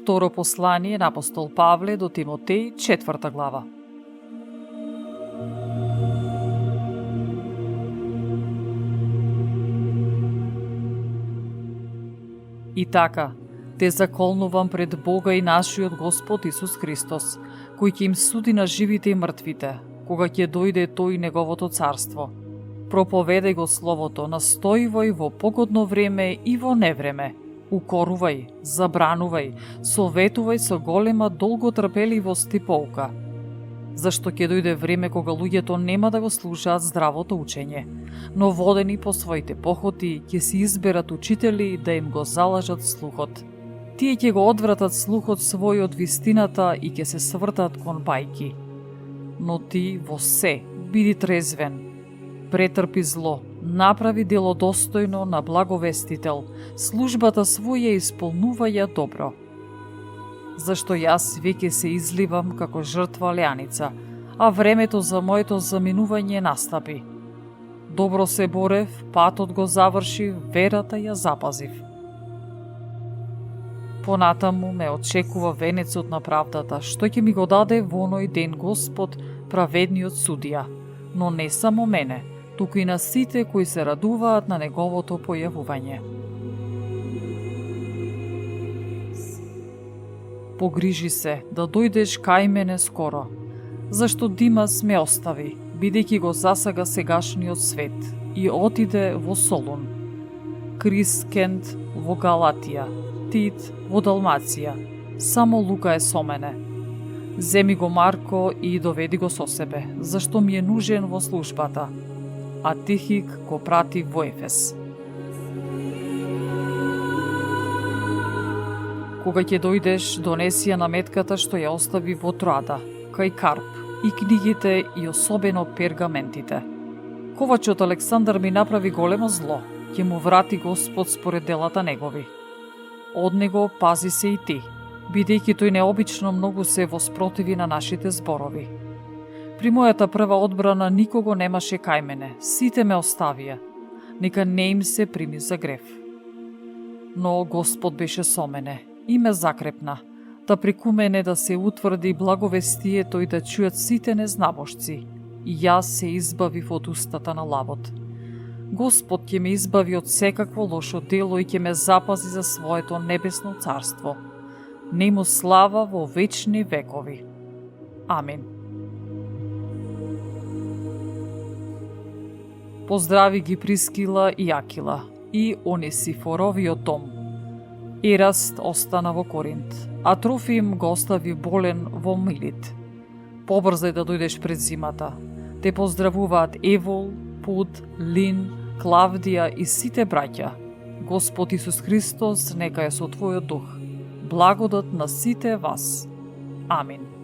Второ послание на апостол Павле до Тимотеј, 4 глава. И така, те заколнувам пред Бога и нашиот Господ Исус Христос, кој ќе им суди на живите и мртвите, кога ќе дојде Тој Неговото царство. Проповедај го Словото, настојувај во погодно време и во невреме, укорувај, забранувај, советувај со голема долготрпеливост и pouка. Зашто ќе дојде време кога луѓето нема да го слушаат здравото учење, но водени по своите похоти ќе си изберат учители да им го залажат слухот. Тие ќе го одвратат слухот свој од вистината и ќе се свртат кон бајки. Но ти во се биди трезвен, претрпи зло, направи дело достојно на благовестител, службата своја исполнуваја добро. Зашто јас веќе се изливам како жртва леаница, а времето за моето заминување настапи. Добро се борев, патот го завршив, верата ја запазив. Понатаму ме очекува венецот на правдата, што ќе ми го даде во оној ден Господ, праведниот судија, но не само мене, туку и на сите кои се радуваат на Неговото појавување. Погрижи се да дојдеш кај мене скоро, зашто Димас ме остави, бидејќи го засага сегашниот свет и отиде во Солун. Крискент во Галатија, Тит во Далмација, само Лука е со мене. Земи го Марко и доведи го со себе, зашто ми е нужен во службата, а Тихик го прати во Ефес. Кога ќе дојдеш, донеси ја наметката што ја остави во Троада, кај Карп, и книгите и особено пергаментите. Ковачот Александар ми направи големо зло, ќе му врати Господ според делата негови. Од него пази се и ти, бидејќи тој необично многу се воспротиви на нашите зборови. При мојата прва одбрана никого немаше кај мене, сите ме оставија, нека не им се прими за грев. Но Господ беше со мене и ме закрепна, да преку мене да се утврди благовестието и да чујат сите незнабожци, и јас се избавив од устата на лавот. Господ ќе ме избави од секакво лошо дело и ќе ме запази за своето небесно царство. Нему слава во вечни векови. Амин. Поздрави ги Прискила и Акила и Онесифоровиот дом. Ераст остана во Коринт, а Трофим го остави болен во Милит. Побрзај да дојдеш пред зимата. Те поздравуваат Евол, Пуд, Лин, Клавдија и сите браќа. Господ Исус Христос нека е со твојот дух. Благодат на сите вас. Амин.